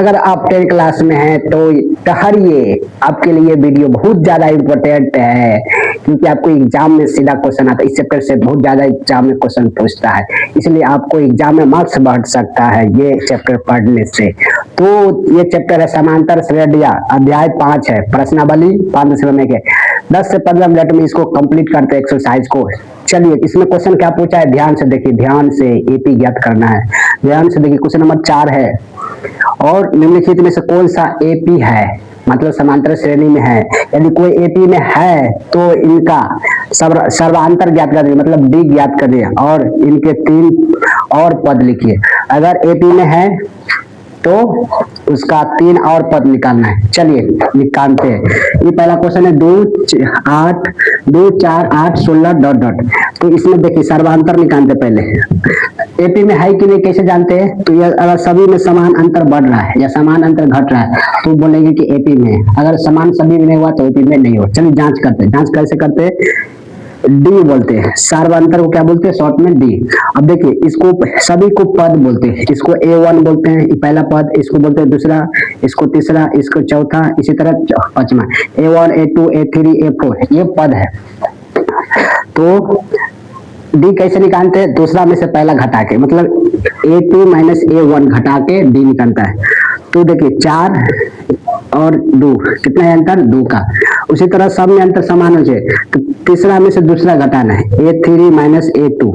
अगर आप 10 क्लास में हैं तो ठहरिए, आपके लिए वीडियो बहुत ज्यादा इम्पोर्टेंट है, क्योंकि आपको एग्जाम में सीधा क्वेश्चन आता है। इस चैप्टर से बहुत ज्यादा एग्जाम में क्वेश्चन पूछता है, इसलिए आपको एग्जाम में मार्क्स बढ़ सकता है ये चैप्टर पढ़ने से। तो ये चैप्टर है समांतर श्रेणियां, अध्याय 5 है, प्रश्नावली 5 समय के 10 से 15 मिनट में इसको कंप्लीट करते हैं एक्सरसाइज को। चलिए, इसमें क्वेश्चन क्या पूछा है, ध्यान से देखिए, ध्यान से एपी ज्ञात करना है। ध्यान से देखिए, क्वेश्चन नंबर 4 है, और निम्नलिखित में से कौन सा एपी है, मतलब समांतर श्रेणी में है। यदि कोई एपी में है तो इनका सर्वांतर ज्ञात कर दिए, मतलब डी ज्ञात कर दिए, और इनके 3 और पद लिखिए। अगर एपी में है तो उसका 3 और पद निकालना है। चलिए निकालते हैं। ये पहला क्वेश्चन है 2 4 8 16 डॉट डॉट। तो इसमें देखिए सर्वांतर निकालते पहले, एपी में है कि नहीं कैसे जानते हैं। तो ये अगर सभी में समान अंतर बढ़ रहा है या समान अंतर घट रहा है तो बोलेंगे कि एपी में है। अगर समान सभी में नहीं हुआ तो एपी में नहीं हो। चलिए जांच करते हैं। जांच कैसे करते हैं, डी बोलते हैं, सर्वांतर को क्या बोलते हैं, शॉर्ट में डी। अब देखिए, इसको सभी को पद बोलते हैं। इसको A1 बोलते हैं, पहला पद, इसको बोलते हैं दूसरा, इसको तीसरा, इसको चौथा, इसी तरह पांचवा। A1 A2 A3 A4 ये पद है। तो डी कैसे निकालते हैं, दूसरा में से पहला घटा के, मतलब A2 माइनस A1 घटा के डी निकलता है। तो देखिए 4 और 2 कितना है अंतर, 2 का। उसी तरह सब में अंतर समान हो जाए तो तीसरा में से दूसरा घटाना है, A3 माइनस A2।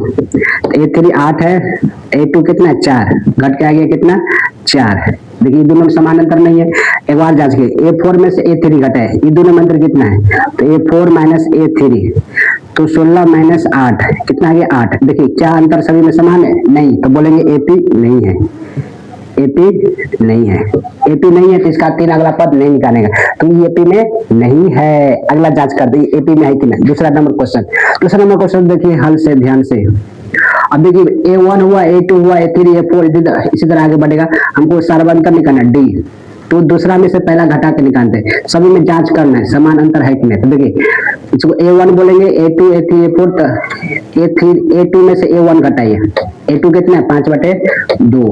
A3 8 है, A2 कितना है 4, घट के आ गया कितना 4 है। देखिए दोनों में समान अंतर नहीं है। एक बार जांच के, A4 में से A3 घटा है, ये दोनों में अंतर कितना है, तो A4 माइनस A3, तो 16 माइनस 8 कितना आ गया 8। देखिए क्या अंतर सभी में समान है, नहीं, तो बोलेंगे एपी नहीं है, एपी नहीं है। एपी नहीं है तो इसका 3 अगला पद नहीं निकालेगा, तो ये एपी में नहीं है। अगला जांच कर दी एपी में है कि नहीं। दूसरा नंबर क्वेश्चन देखिए हल से ध्यान से। अब देखिए A1 हुआ, A2 हुआ, A3 A4 इसी तरह आगे बढ़ेगा। हमको सर्वांतर निकालना डी, तो दूसरा में से पहला घटा के निकालते हैं। सभी में जांच करना है समान अंतर है कि नहीं। तो देखिए इसको A1 बोलेंगे, A2 A3 A4, A2 में से A1 घटाइए। A2 कितना है 5/2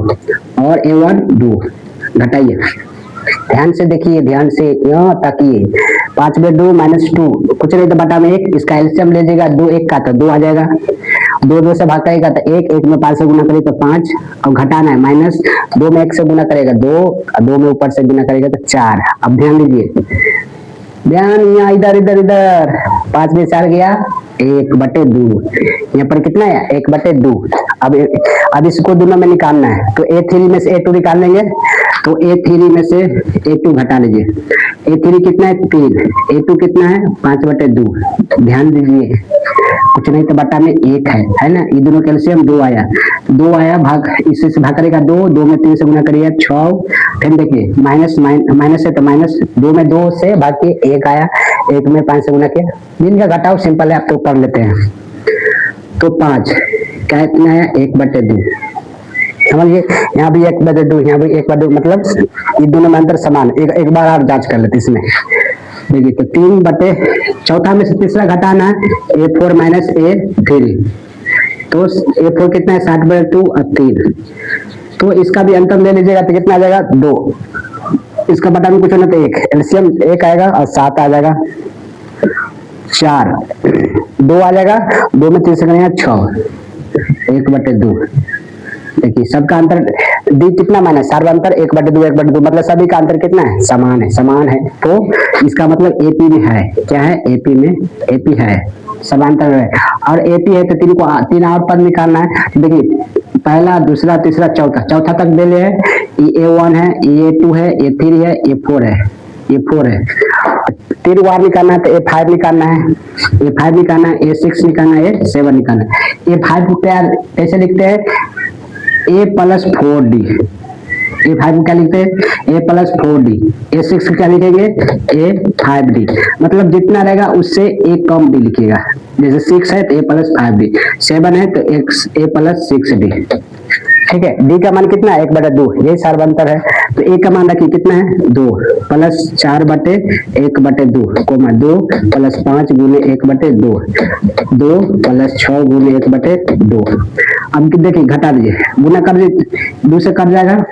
और A1 2 घटाइए। ध्यान से देखिए, ध्यान से यहाँ ताकिए। 5/2 माइनस 2 कुछ नहीं तो बटा में 1, इसका एलसीएम ले जाएगा 2 1 का, तो 2 आ जाएगा। 2 2 से भागेगा तो 1, 1 में 5 से गुना करेगा तो 5, और घटाना है माइनस 2 में 1 से गुना करेगा 2, और 2 में ऊपर से गुना करेगा तो 4। अब ध्यान दीजिए, ध्यान यहाँ इधर इधर इधर 5 में 4 गया 1/2, यहाँ पर कितना है 1/2। अब इसको दोनों में निकालना है, तो A3 में से A2 निकाल लेंगे, तो A3 में से A2 घटा लीजिए। A3 कितना है 3, A2 कितना है 5/2। ध्यान दीजिए, कुछ नहीं तो बटा में 1 है ना। ये दोनों कैल्शियम 2 आया, 2 आया, भाग इससे से भाग करेगा 2, 2 में 3 से गुना करिएगा 6। फिर देखिए माइनस है तो माइनस 2 में 2 से भाग के 1 आया, 1 में 5 से गुना किया। जिनका घटाओ सिंपल है, आप तो कर लेते हैं। तो 5 क्या इतना आया 1/2। समझिए, यहाँ भी 1/2, यहाँ भी 1/2, मतलब ये दोनों में अंतर समान। एक बार और जांच कर लेते इसमें। देखिए तो 3/4 में से तीसरा घटाना है, A4 माइनस A3, तो A4 कितना है 60/2 और 3, तो इसका भी अंतर ले लीजिएगा तो कितना आ जाएगा 2। इसका बटा में कुछ होना तो 1, एलसीएम 1 आएगा और 7 आ जाएगा 4, 2 आ जाएगा, 2 में 3 से करेंगे 6, 1/2। देखिए सबका अंतर डी कितना माना है, सर्वांतर 1/2 1/2, मतलब सभी का अंतर कितना है, समान है। तो इसका मतलब एपी में है, क्या है एपी में, एपी है, समांतर है। और एपी है तो 3 और पद निकालना है। देखिए पहला दूसरा तीसरा चौथा तक दे ले है। ये A1 है, ये A2 है, A3 है, A4 है, A4 है। 3 बार निकालना है तो A5 निकालना है, A5 निकालना है, A6 निकालना है, A7 निकालना है। A5 को कैसे लिखते हैं, A+4D। A5 क्या लिखते हैं A+4D। A6 क्या लिखेंगे A5D, मतलब जितना रहेगा उससे एक कम D लिखिएगा। जैसे 6 है तो A+5D, 7 है तो A+6D। ठीक है, D का मान कितना है 1/2, यही सर्वांतर है। तो ए का मान रखिए कितना है 2 प्लस 4/1/2 कोमा 2 प्लस 5 गुने 1/2 2 प्लस 6 गुने 1/2। अब देखिए घटा दीजिए, गुना कर दीजिए, 2 से कट जाएगा।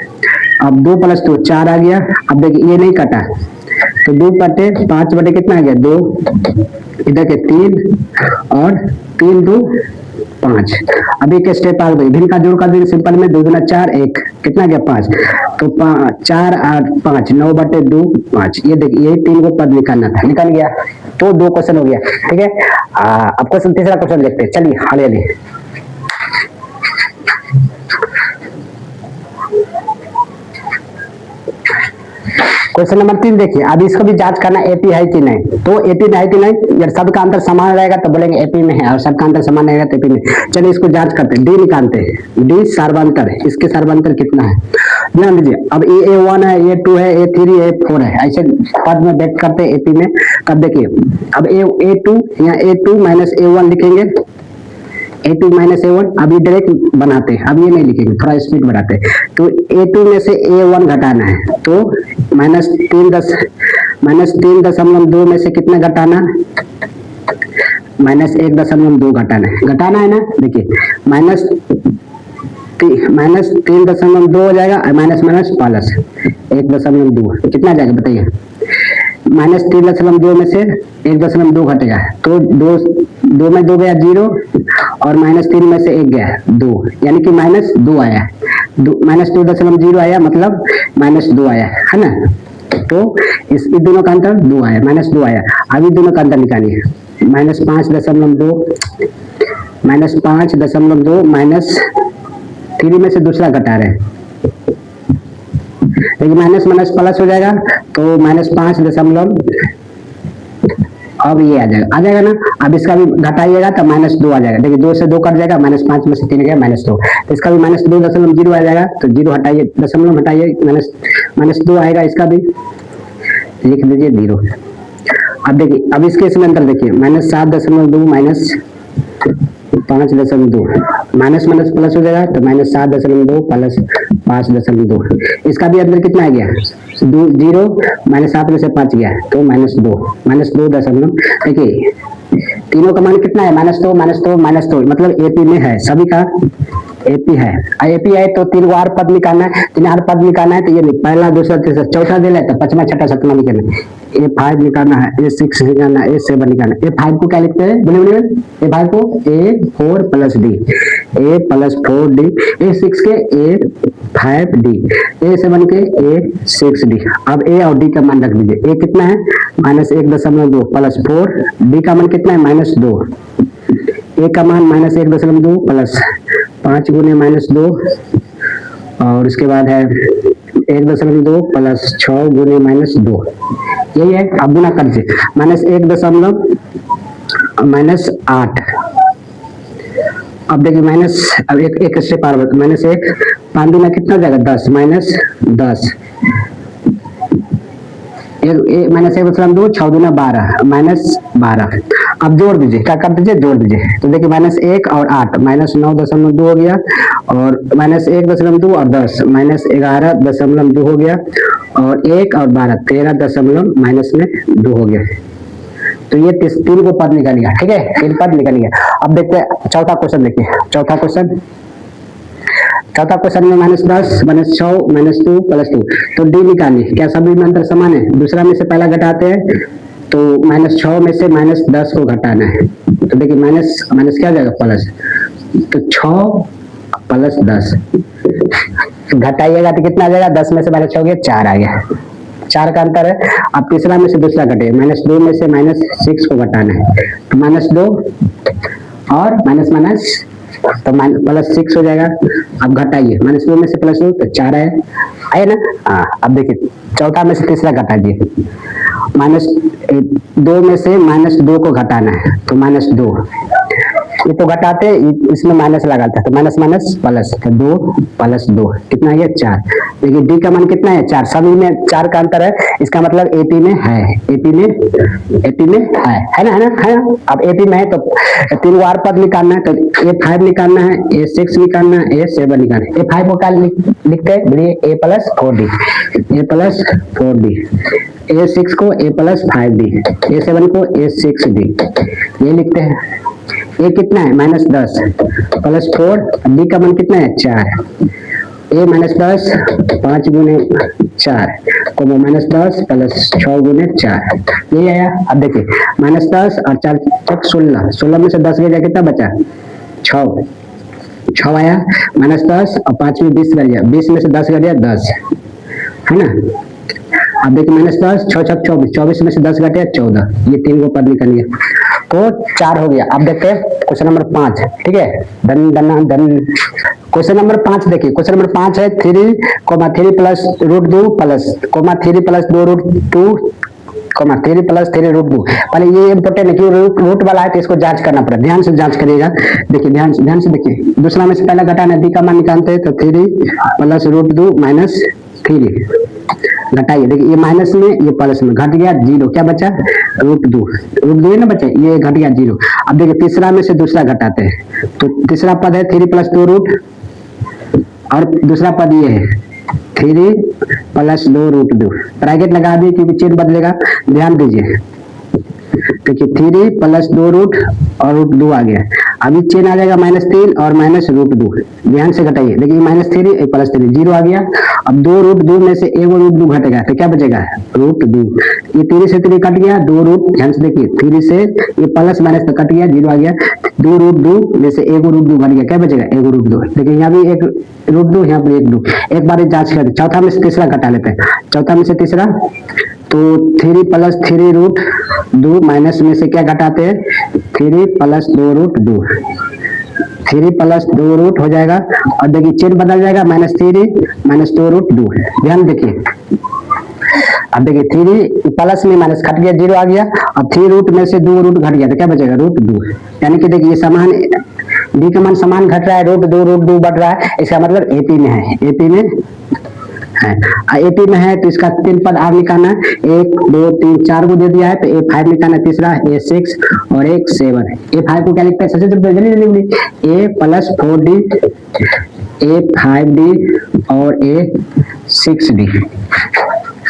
अब 2 प्लस 2 4 आ गया। अब देखिए ये नहीं कटा तो 2/5 कितना आ गया 2, इधर के 3 और 3 2 5। अभी एक स्टेप आ गई, भिन्न का जोड़ कर देंगे सिंपल में, 2 दूना 4 1 कितना गया 5, तो 4 8 5 9/2 5। ये देखिए यही 3 को पद निकालना था, निकल गया। तो 2 क्वेश्चन हो गया, ठीक है। अब क्वेश्चन तीसरा क्वेश्चन देखते हैं, चलिए हाले क्वेश्चन नंबर 3 देखिए। अब इसको भी जांच करना एपी है कि नहीं। तो एपी में है कि नहीं, अगर सबका अंतर समान रहेगा तो बोलेंगे एपी में है, और सबका अंतर समान रहेगा तो एपी में। चलिए इसको जांच करते हैं, डी निकालते हैं। डी सार्वंतर है, इसके सार्वंतर कितना है ध्यान दीजिए। अब A1 है, A2 है, A3 है, A4 है, ऐसे पद में व्यक्त करते हैं एपी में। तब देखिए अब A2 या A2 माइनस A1 लिखेंगे, A2 माइनस A1। अभी डायरेक्ट बनाते हैं, अब ये नहीं लिखेंगे, थोड़ा स्पीड बढ़ाते हैं। तो A2 में से A1 घटाना है, तो -3.2 में से कितना घटाना, -1.2 घटाना है ना। देखिए -3.2 हो जाएगा, माइनस प्लस 1.2 कितना जाएगा बताइए। -3.2 में से 1.2 घटेगा, तो 2 में 2 गया 0, और -3 में से 1 गया 2, यानी कि -2 आया, -2.0 आया, मतलब -2 आया है ना। तो इस दोनों का अंतर 2 आया, -2 आया। अभी दोनों का अंतर निकालिए, -5.2 -3 में से दूसरा घटा रहे हैं, लेकिन माइनस प्लस हो जाएगा, तो -5. अब ये आ जाएगा ना। अब इसका भी घटाइएगा तो -2 आ जाएगा। देखिए 2 से 2 कट जाएगा, -5 में से 3 गया -2, तो इसका भी -2.0 आ जाएगा। तो 0 हटाइए, दशमलव हटाइए, -2 आएगा। इसका भी लिख दीजिए 0। अब देखिए, अब इसके इसमें अंतर देखिए, -7.2 -5.2, माइनस प्लस हो जाएगा, तो -7.2 प्लस 5.2। इसका भी अंदर कितना आ गया 0, -7 में से 5 गया, तो -2. देखिए तीनों का मान कितना है, -2, मतलब एपी में है, सभी का एपी है। एपी है तो 3 और पद निकालना है, 3 और पद निकालना है। तो ये पहला दूसरा तीसरा चौथा दे लेते, 5वां 6वां 7वां निकालना है। A5 निकालना है, A6 निकालना है, A7 निकालना है। A5 को क्या लिखते हैं, बोलिए A5 को A4 plus D, A plus 4D, A6 के A5D, A7 के A6D। अब A और D का मान रख दीजिए। A कितना है -1.2 प्लस 4, D का मान कितना है -2, A का मान -1.2 प्लस 5 गुने -2, और इसके बाद है 1.2 प्लस 6 गुने -2, यही है। अब गुना कर दीजिए, -8। अब देखिए अब एक स्टेप और -1, 5 दूना कितना जाएगा 10, -10, -1.2 6 दूना 12, -12। अब जोड़ दीजिए, क्या कर दीजिए, जोड़ दीजिए। तो देखिए -1 और 8, -9.2 हो गया, और -1.2 और 10, -11.2 हो गया, और 1 और 12 13.2 हो गया। तो ये 3 को पद निकल गया, ठीक है, 3 पद निकल गया। अब देखते हैं चौथा क्वेश्चन। देखिए चौथा क्वेश्चन में -10 -6 -2 प्लस 2, तो डी निकालिए। क्या सभी में अंतर समान है, दूसरा में से पहला घटाते हैं, तो -6 में से -10 को घटाना है। तो देखिए माइनस क्या हो जाएगा प्लस, तो 6 प्लस 10 घटाइएगा तो कितना आ जाएगा, 10 में से -6 हो गया 4 आ गया, 4 का अंतर है। अब तीसरा में से दूसरा घटे, -2 में से -6 को घटाना है, तो -2 और माइनस तो +6 हो जाएगा। अब घटाइए, -2 में से +2 तो 4 आए ना। अब देखिए चौथा में से तीसरा घटा दिए, -2 में से -2 को घटाना है, तो -2, ये तो घटाते इसमें माइनस लगाता तो माइनस माइनस प्लस, तो 2 प्लस 2 कितना है 4। देखिए डी का मान कितना है 4, सभी में 4 का अंतर है, इसका मतलब एपी में है, एपी में है ना, है ना। अब एपी में है तो 3 और पद निकालना है, तो A5 निकालना है, A6 निकालना है, A7 निकालना है। A5 को क्या लिखते हैं बोलिए A plus 4D, A plus 4D, A6 को A प्लस 5D, A7 को A6D, ये लिखते हैं। ए कितना है -10 प्लस 4, डी का मान कितना है 4, ए -10 5 गुने 4 को -10 प्लस 6 गुने 4, ये आया। अब देखिए -10 और 4 तक 16, 16 में से 10 गया कितना बचा 6 आया, -10 और 5 में 20 गया, 20 में से 10 गया 10, है ना। अब देखिए -10 6 6 24, 24 में से 10 घटे 14, ये 3 को पद निकल गया तो 4 हो गया। अब देखते हैं क्वेश्चन नंबर 5, ठीक है। क्वेश्चन नंबर 5 देखिए, क्वेश्चन नंबर 5 है 3, 3 प्लस √2 प्लस 3 प्लस 2 √2 3 प्लस 3 √2। पहले ये इंपोर्टेंट है कि रूट वाला है तो इसको जांच करना पड़ेगा, ध्यान से जांच करिएगा। देखिए ध्यान से देखिए, दूसरा में से पहला घटाना डी का मान निकालते हैं, तो 3 प्लस √2 माइनस 3 घटाइए। देखिए ये माइनस में ये प्लस में घट गया 0, क्या बचा √2 है ना बचा, ये घट गया 0। अब देखिए तीसरा में से दूसरा घटाते हैं, तो तीसरा पद है 3 प्लस 2 रूट, और दूसरा पद ये है 3 प्लस 2 √2, ब्रैकेट लगा दिए क्योंकि चिन्ह बदलेगा, ध्यान दीजिए। देखिए 3 प्लस 2 रूट और √2 आ गया, अभी चिन्ह आ जाएगा -3 और -√2, ध्यान से घटाइए। देखिए -3 प्लस 3 0 आ गया। अब 2 √2 में से एक √2 घटेगा तो क्या बचेगा √2, ये 3 से 3 कट गया, 2 रूट, ध्यान से देखिए 3 से ये प्लस माइनस तो कट गया 0 आ गया, 2 √2 में से एक √2 घट गया, क्या बचेगा 1 √2। देखिए यहाँ भी 1 √2, यहाँ पर 1 2, एक बार जांच करते, चौथा में से तीसरा घटा लेते हैं, चौथा में से तीसरा तो 3 प्लस 3 √2 माइनस में से क्या घटाते हैं 3 प्लस 2 √2, 3 प्लस 2 रूट हो जाएगा, और देखिए चिन्ह बदल जाएगा -3 -2 √2, ध्यान देखिए। अब देखिए 3 प्लस में माइनस घट गया 0 आ गया, अब 3 रूट में से 2 रूट घट गया तो क्या बचेगा √2, यानी कि देखिए समान डी का मान समान घट रहा है, √2 बढ़ रहा है, इसका मतलब एपी में है, एपी में है, एपी में है तो इसका 3 पद आप निकालना है, 1 2 3 4 को दे दिया है तो A5 निकालना है, तीसरा A6 और एक 7 है। A5 को क्या लिखते हैं सबसे जल्दी A प्लस 4D, A5D और A6D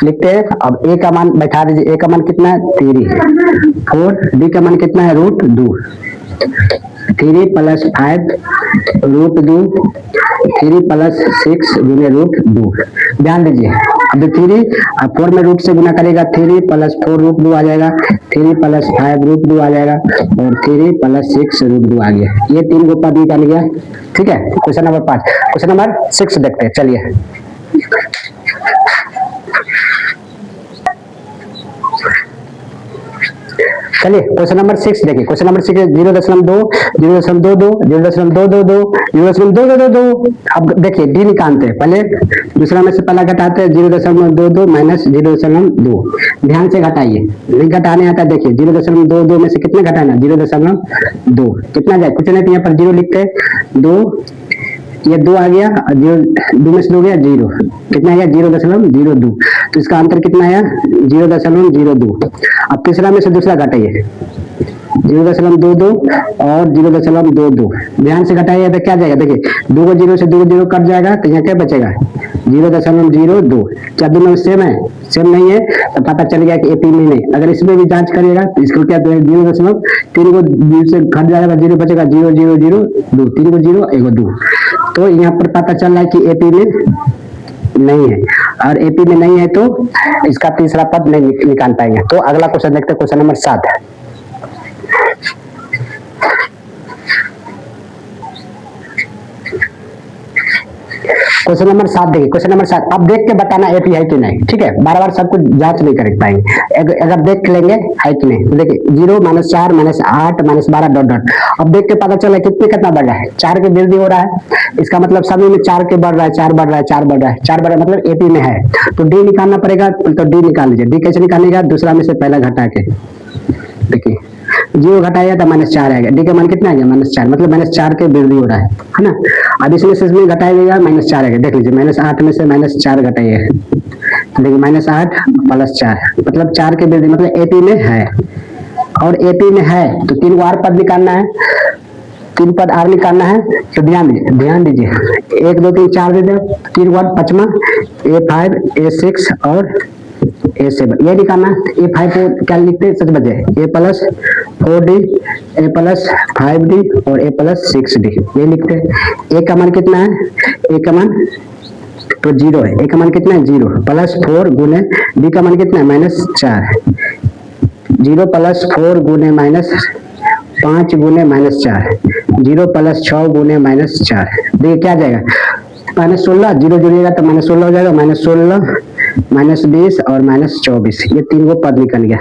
लिखते हैं। अब A का मान बैठा दीजिए, A का मान कितना है 3, 4D का मान कितना है √2, 3 प्लस 5 √2, 3 प्लस 6 गुने √2, ध्यान दीजिए। अब 3 और 4 में रूट से गुना करेगा, 3 प्लस 4 √2 आ जाएगा, 3 प्लस 5 √2 आ जाएगा, और 3 प्लस 6 √2 आ गया, ये 3 को पद निकाल गया, ठीक है। क्वेश्चन नंबर 5, क्वेश्चन नंबर 6 देखते हैं, चलिए। चलिए क्वेश्चन नंबर 6 देखिए, क्वेश्चन नंबर 6 0.2 0.22 0.222 0.222। अब देखिए डी निकालते हैं, पहले दूसरा में से पहला घटाते हैं 0.22 माइनस 0.2, ध्यान से घटाइए, नहीं घटाने आता देखिए 0.22 में से कितने घटाना 0.2, कितना जाए कुछ नहीं, तो यहाँ पर 0 लिखते हैं, 2 ये 2 आ गया, 2 में से 2 गया 0, कितना आया 0.02, तो इसका अंतर कितना आया 0.02। अब तीसरा में से दूसरा घटाइए 0.22 और 0.22, ध्यान से घटाइए तो क्या जाएगा, देखिए 2 को 0 से 2 को 0 कट जाएगा तो यहाँ क्या बचेगा 0.02। क्या दोनों सेम है, सेम नहीं है तो पता चल गया कि एपी में नहीं। अगर इसमें भी जांच करिएगा तो इसको क्या 0.3 को 0 से घट जाएगा, 0 बचेगा 0 0 0 2, 3 को 0 1 2, तो यहाँ पर पता चल रहा है कि एपी में नहीं है, और एपी में नहीं है तो इसका तीसरा पद नहीं निकाल पाएंगे। तो अगला क्वेश्चन देखते हैं, क्वेश्चन नंबर 7 है। क्वेश्चन नंबर 7 देखिए, क्वेश्चन नंबर 7 अब देख के बताना एपी है कि नहीं, ठीक है, बार बार सब कुछ जांच नहीं कर पाएंगे, अगर देख लेंगे है कि नहीं। तो देखिए 0 -4 -8 -12 डॉट डॉट, अब देख के पता चला कितना बढ़ रहा है, 4 के वृद्धि हो रहा है, इसका मतलब सभी में 4 के बढ़ रहा है, 4 बढ़ रहा है, 4 बढ़ रहा है, 4 बढ़ रहा है, मतलब एपी में है। तो डी निकालना पड़ेगा, तो डी निकाल लीजिए, डी कैसे निकालेगा, दूसरा में से पहला घटा के, देखिए जीरो घटाएगा तो -4 आएगा। डी का मान कितना आ गया -4, मतलब -4 के वृद्धि हो रहा है ना। अब इसमें से इसमें घटाएगा -4 आएगा। देख लीजिए -8 में से -4 घटाइए, देखिए -8 + 4 मतलब 4 के वृद्धि, मतलब एपी में है। और एपी में है तो 3 और पद निकालना है, 3 पद और निकालना है। तो ध्यान दीजिए 1 2 3 4 दे दे, 3 और 5वां A5 A6 और A7 ये निकालना है। A5 को क्या लिखते हैं, सच बचे A + 4D A + 5D और A + 6D ये लिखते हैं। A का मान कितना है, A का मान तो 0 है, A का मान कितना है 0 + 4 गुने D का मान कितना है -4, 0 + 4 गुने -5 गुने -4, 0 + 6 गुने -4, देखिए क्या जाएगा -16, 0 जुड़ेगा तो -16 हो जाएगा, -16 -20 और -24 ये 3 वो पद निकल गया,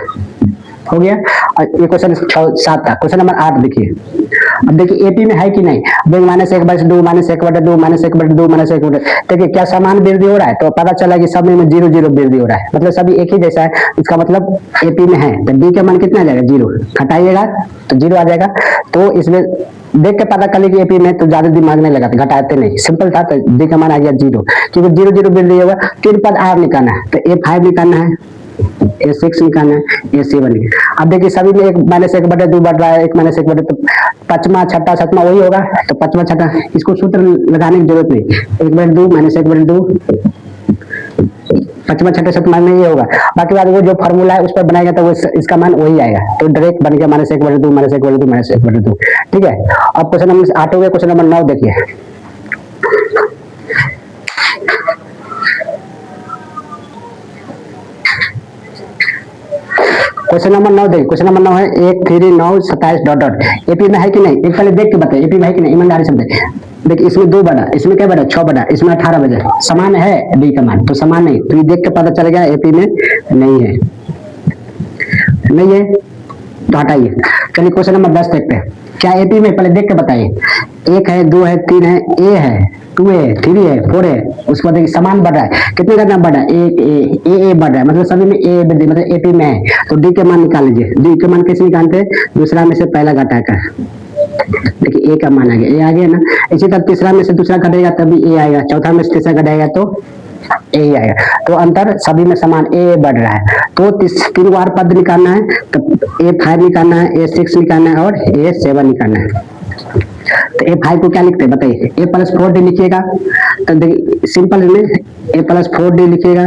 हो गया। और ये क्वेश्चन 7 था। क्वेश्चन नंबर 8 देखिए। अब देखिए एपी में है कि नहीं, -1/2 -1/2 -1/2 -1/2 देखिए क्या समान वृद्धि हो रहा है, तो पता चला कि सब में 0 0 वृद्धि हो रहा है, मतलब सभी एक ही जैसा है, इसका मतलब एपी में है। तो डी का मान कितना आ जाएगा 0, घटाइएगा तो 0 आ जाएगा। तो इसमें देख के पता कर कि एपी में, तो ज्यादा दिमाग नहीं लगाते, घटाते नहीं, सिंपल था। तो डी का मान आ गया 0, क्योंकि 0 0 वृद्धि होगा। 3 पद आर निकालना है, तो A5 निकालना है, A6 निकालना है, A7 निकालना। अब देखिए सभी में 1/2 बढ़ रहा है, 1 -1/2 तो 5वां 6वां 7वां वही होगा। तो 5वां 6वां इसको सूत्र लगाने की जरूरत नहीं, 1/2 -1/2 5वां 6वां 7वां में ये होगा। बाकी बात वो जो फॉर्मूला है उस पर बनाएगा तो वो इसका मान वही आएगा, तो डायरेक्ट बन गया -1/2 -1/2 ठीक है। अब क्वेश्चन नंबर 8 हो गया। क्वेश्चन नंबर 9 देखिए। क्वेश्चन नंबर 9 देखिए। क्वेश्चन नंबर 9 है 1 3 9 27 डॉट डॉट। एपी में है कि नहीं, एक पहले देख के बताइए एपी में है कि नहीं, ईमानदारी से बताइए। देखिए इसमें 2 बड़ा, इसमें क्या बड़ा 6 बड़ा, इसमें 18 बजा, समान है डी का मान, तो समान नहीं, तो ये देख के पता चलेगा एपी में नहीं है, नहीं है तो हटाइए। चलिए क्वेश्चन नंबर 10 देखते हैं। क्या एपी में, पहले देख के बताइए। 1 है 2 है 3 है, ए है 2 है 3 है 4 है, उसके बाद देखिए समान बढ़ रहा है, कितने का नाम बढ़ रहा है, ए बढ़ रहा है, मतलब सभी में ए मतलब एपी में है। तो डी के मान निकाल लीजिए। डी के मान कैसे निकालते हैं, दूसरा में से पहला घटाकर, देखिए ए का मान आ गया, ए आ गया ना। इसी तरह तीसरा में से दूसरा घटेगा तभी ए आएगा, चौथा में से तीसरा घटाएगा तो ए आएगा। तो अंतर सभी में समान ए बढ़ रहा है। तो 3 बार पद निकालना है, तो A5 निकालना है, A6 निकालना है और A7 निकालना है। तो A5 को क्या लिखते हैं बताइए, A + 4D लिखिएगा। तो देखिए सिंपल में A + 4D लिखिएगा,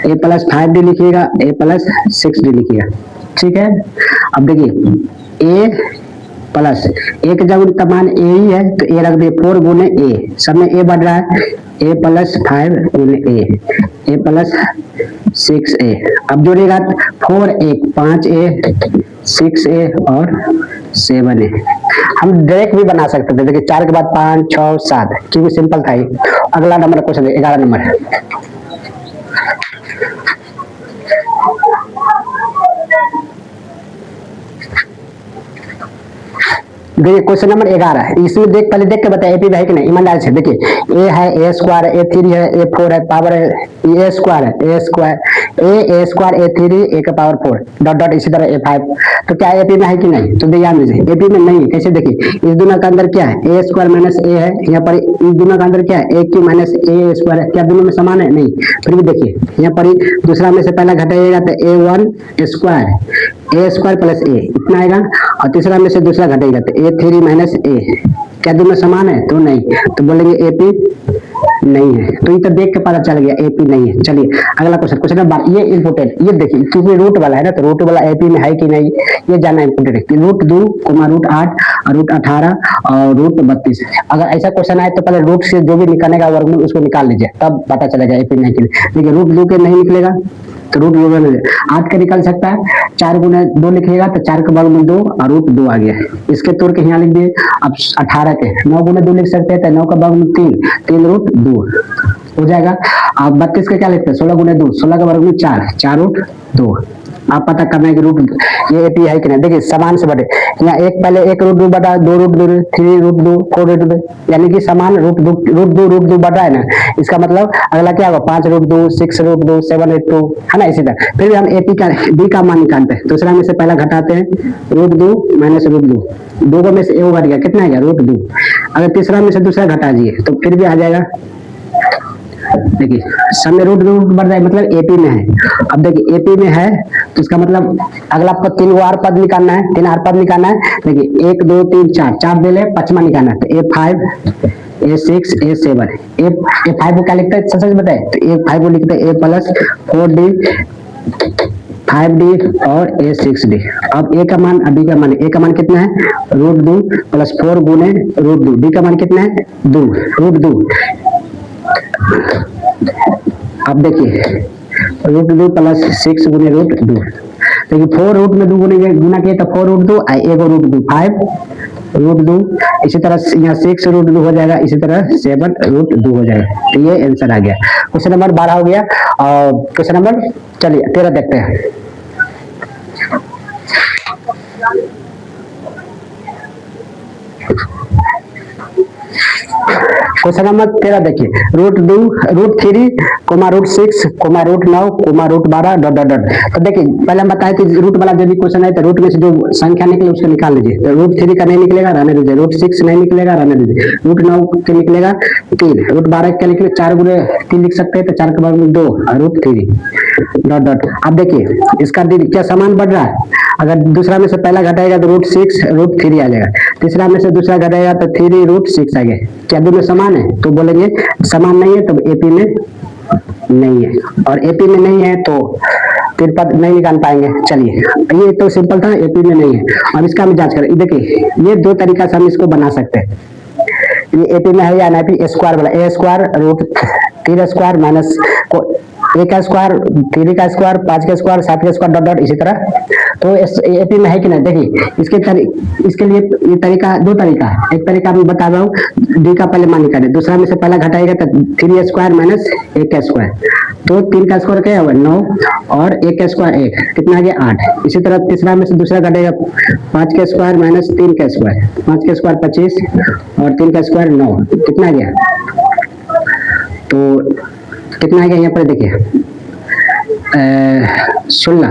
A + 5D लिखिएगा, A + 6D लिखिएगा, ठीक है। अब देखिए A प्लस एक जगह का मान ए ही है, तो ए रख दिए 4 गुने ए, सब में ए बढ़ रहा है, A + 5 गुने A + 6A। अब जोड़ेगा 4A 5A 6A और 7A। हम डायरेक्ट भी बना सकते थे, देखिए 4 के बाद 5 6 7, क्योंकि सिंपल था ही। अगला नंबर क्वेश्चन 11 नंबर। देखिए क्वेश्चन नंबर 11, इसमें पहले देख के बताइए एपी है कि नहीं, ईमानदारी से देखिए। ए है A² है, A3 है, A4 है, पावर है A² है, A² A3 A का पावर 4 डॉट डॉट, इसी तरह A5। तो क्या एपी में है कि नहीं, तो ध्यान दीजिए एपी में नहीं है। कैसे देखिए, इस दोनों का अंदर क्या है A² - A है, यहाँ पर इस दोनों का अंदर क्या है A³ - A² है, क्या दोनों में समान है, नहीं। फिर भी देखिए यहाँ पर दूसरा में से पहला घटाइएगा तो A1² A² + A इतना आएगा, और तीसरा में से दूसरा घटेगा तो A3 - A, क्या दोनों समान है, तो नहीं, तो बोलेंगे एपी नहीं है। तो ये तो देख के पता चल गया एपी नहीं है। चलिए अगला क्वेश्चन नंबर 12, ये इंपोर्टेंट, ये देखिए क्योंकि रूट वाला है ना, तो रूट वाला एपी में है कि नहीं ये जानना इंपोर्टेंट है। √2, √8 और √18 और √32। अगर ऐसा क्वेश्चन आए तो पहले रूट से जो भी निकलेगा वर्गमूल उसको निकाल लीजिए, तब पता चलेगा एपी नहीं के लिए। देखिए √2 के नहीं निकलेगा तो √2 8 का निकल सकता है, 4 गुने 2 लिखिएगा तो 4 का वर्गमूल 2 और √2 आ गया, इसके तोड़ के यहाँ लिख दिए। अब 18 के 9 गुने 2 लिख सकते हैं, तो 9 का वर्गमूल 3 √2 हो जाएगा। अब 32 का क्या लिखते हैं, 16 गुने 2, 16 का वर्गमूल 4 √2 आप पता करना है कि रूट ये एपी है कि नहीं। देखिए समान से बढ़े, यहाँ एक पहले एक रूट 2 बढ़ा, 2 रूट 2, 3 रूट 2, 4 रूट 2, यानी कि समान रूट 2 बढ़ रहा है ना। इसका मतलब अगला क्या होगा, 5 रूट 2, 6 रूट 2, 7 रूट 2, है ना। इसी तरह फिर भी हम एपी का डी का मान निकालते हैं। दूसरा में से पहला घटाते हैं, रूट 2 माइनस रूट 2, 2 में से एक घट गया, कितना आ गया, रूट 2। अगर तीसरा में से दूसरा घटा दिए तो फिर भी आ जाएगा। देखिए सब में रूट रूट बढ़ जाए, मतलब एपी में है। अब देखिए एपी में है तो इसका मतलब अगला आपको 3 आर पद निकालना है, 3 आर पद निकालना है। देखिए 1 2 3 4, 4 दे ले, पांचवा निकालना है। तो A5 A6 A7, A5 को क्या लिखते हैं सच बताए, तो A5 को लिखते हैं A प्लस 4D 5D और A6D। अब A का मान, अब D का मान, A का मान कितना है, रूट 2 प्लस 4 गुने रूट 2, D का मान कितना है, 2 रूट 2। अब देखिए रूट 2 प्लस 6 गुने रूट 2, देखिए 4 रूट में 2 गुना किया तो 4 रूट 2, एक रूट 2 5 रूट 2, इसी तरह यहाँ 6 रूट 2 हो जाएगा, इसी तरह 7 रूट 2 हो जाएगा। तो ये आंसर आ गया। क्वेश्चन नंबर 12 हो गया। और क्वेश्चन नंबर चलिए 13 देखते हैं। क्वेश्चन नंबर 13 देखिए, root 2 root 3 comma root 6 comma root 9 comma root 12 dot dot dot. तो देखिए पहले हम बताए थे रूट वाला जो भी क्वेश्चन है तो रूट में से जो संख्या निकले उसको निकाल लीजिए। तो रूट 3 का नहीं निकलेगा, रहने दीजिए। रूट 6 नहीं निकलेगा, रहने दीजिए। रूट 9 के निकलेगा 3, रूट 12 के निकले 4 गुणे 3 लिख सकते हैं, तो 4 के बाद में 2 और रूट 3 डॉट डॉट। अब देखिए इसका क्या समान बढ़ रहा है, अगर दूसरा में से पहला घटाएगा तो रूट 6 रूट 3 आ जाएगा, तीसरा में से दूसरा घटाएगा तो 3 रूट 6 आ गया। क्या दोनों समान है, तो बोलेंगे समान नहीं है, तो एपी में नहीं है। और एपी में नहीं है तो फिर पद नहीं निकाल पाएंगे। चलिए ये तो सिंपल था, एपी में नहीं है। अब इसका हम जांच करें। देखिए ये दो तरीका से हम इसको बना सकते हैं, ये एपी में है या एनआईपी स्क्वायर वाला, ए स्क्वायर रूट 3 स्क्वायर माइनस ए का स्क्वायर 3 का स्क्वायर 5 का स्क्वायर 7 का स्क्वायर डॉट डॉट इसी तरह। तो एपी में है कि नहीं। देखिए इसके लिए ये तरीका, दो तरीका है। एक तरीका मैं बता रहा हूँ, डी का पहले मान निकालें, दूसरा में से पहला घटाएगा तो 3 स्क्वायर माइनस 1 का स्क्वायर, तो 3 का स्क्वायर क्या होगा 9 और 1 का स्क्वायर 1, कितना आ गया 8। इसी तरह तीसरा में से दूसरा घटेगा 5 का स्क्वायर माइनस 3 का स्क्वायर, 5 का स्क्वायर 25 और 3 का स्क्वायर 9, कितना आ गया, तो कितना आ गया यहाँ पर देखिए 16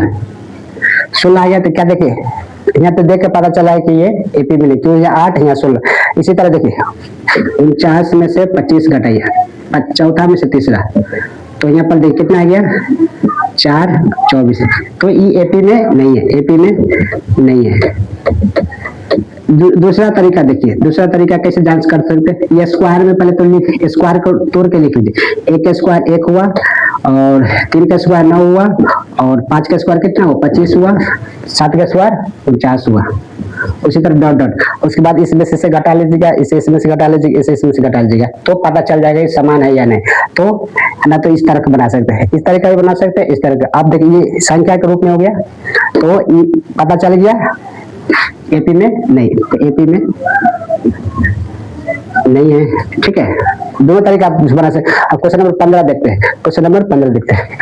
आ गया। तो क्या देखिए यहाँ पे देख के पता चला है कि ये एपी में नहीं, क्यों यहाँ 8 यहाँ 16। इसी तरह देखिए 49 में से 25 घटाइए, चौथा में से तीसरा, तो यहाँ पर देखिए कितना आ गया 4 24। तो ये एपी में नहीं है, एपी में नहीं है। दूसरा तरीका देखिए, दूसरा तरीका कैसे जांच कर सकते हैं। ये स्क्वायर में पहले तो स्क्वायर को तोड़ के लिख लीजिए। 1 का स्क्वायर 1 हुआ और 3 का स्क्वायर 9 हुआ और 5 का स्क्वायर कितना हुआ 25 हुआ, 7 का स्क्वायर 49 हुआ। उसी तरह डॉट डॉट, उसके बाद इसमें से घटा लीजिएगा, इसे इसमें से घटा लीजिएगा, इसे इसमें से घटा लीजिएगा, तो पता चल जाएगा समान है या नहीं। तो ना तो इस तरह का बना सकते हैं, इस तरह का भी बना सकते हैं, इस तरह का। आप देखिए ये संख्या के रूप में हो गया, तो पता चल गया एपी में नहीं, तो एपी में नहीं है। ठीक है, दोनों तरीका आप बना सकते। अब क्वेश्चन नंबर 15 देखते हैं। क्वेश्चन नंबर 15 देखते हैं।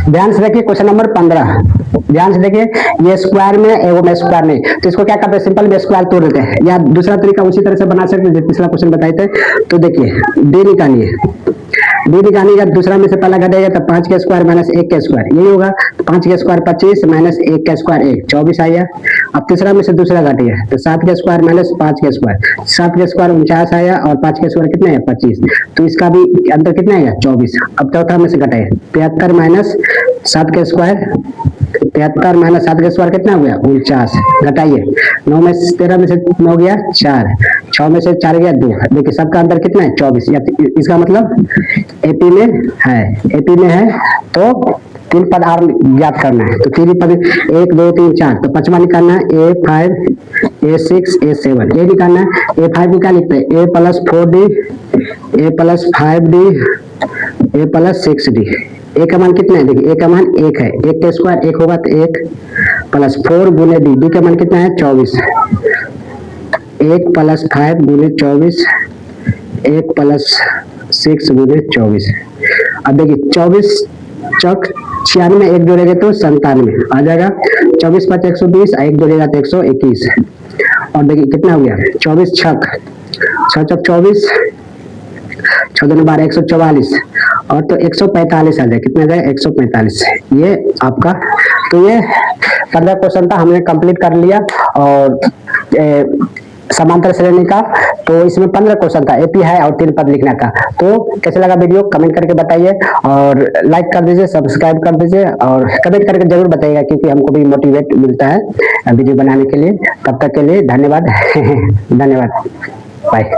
ध्यान से देखिए क्वेश्चन नंबर 15, ध्यान से देखिए। ये स्क्वायर में एगो में स्क्वायर नहीं, तो इसको क्या करते हैं, सिंपल में स्क्वायर तोड़ देते हैं। या दूसरा तरीका उसी तरह से बना सकते हैं, पिछला क्वेश्चन बताए थे। तो देखिए डी निकालिए, डी निकालने का दूसरा में से पहला घटेगा तो 5 का स्क्वायर माइनस 1 का स्क्वायर, यही होगा। 5 का स्क्वायर 25 माइनस 1 का स्क्वायर 1, 24 आया। अब तीसरा में से दूसरा घटेगा तो 7 का स्क्वायर माइनस 5 का स्क्वायर, 7 का स्क्वायर 49 आया और 5 का स्क्वायर कितना है 25, तो इसका भी अंतर कितना आएगा 24। अब चौथा में से घटाए 73 माइनस 7 का स्क्वायर, 73 माइनस 7 का स्क्वायर कितना हो गया 49, घटाइए 9 में 13 में से 9 गया 4, 6 में से 4 गया 2। देखिए सबका अंतर कितना है 24। इसका मतलब एपी में है, एपी में है। तो 3 पद और ज्ञात करना है, तो 3 पद 1 2 3 4, तो पांचवा निकालना है A5 A6 A7, ये निकालना है। A5 को क्या लिखते हैं A plus 4D A plus 5D A plus 6D। ए का मान कितना है, देखिए ए का मान 1 है, 1 का स्क्वायर 1 होगा तो 1 प्लस 4 गुने डी, डी का मान कितना है 24, 1 प्लस 5 गुने 24 1 + 6 गुने 24। अब देखिए 24 चौक 96, एक जोड़ेंगे तो 97 आ जाएगा। 24 × 5 = 120, एक जोड़ेगा तो 121। और देखिए कितना हो गया, 24 छक 6 चौक 24, 6 दूनी 12, 144 और तो 145 आ जाए। कितना जाए, 145। ये आपका, तो ये 15 क्वेश्चन था, हमने कंप्लीट कर लिया। और समांतर श्रेणी का तो इसमें 15 क्वेश्चन था, एपी है और 3 पद लिखना था। तो कैसे लगा वीडियो कमेंट करके बताइए, और लाइक कर दीजिए, सब्सक्राइब कर दीजिए और कमेंट करके जरूर बताइएगा, क्योंकि हमको भी मोटिवेट मिलता है वीडियो बनाने के लिए। तब तक के लिए धन्यवाद। धन्यवाद, बाय।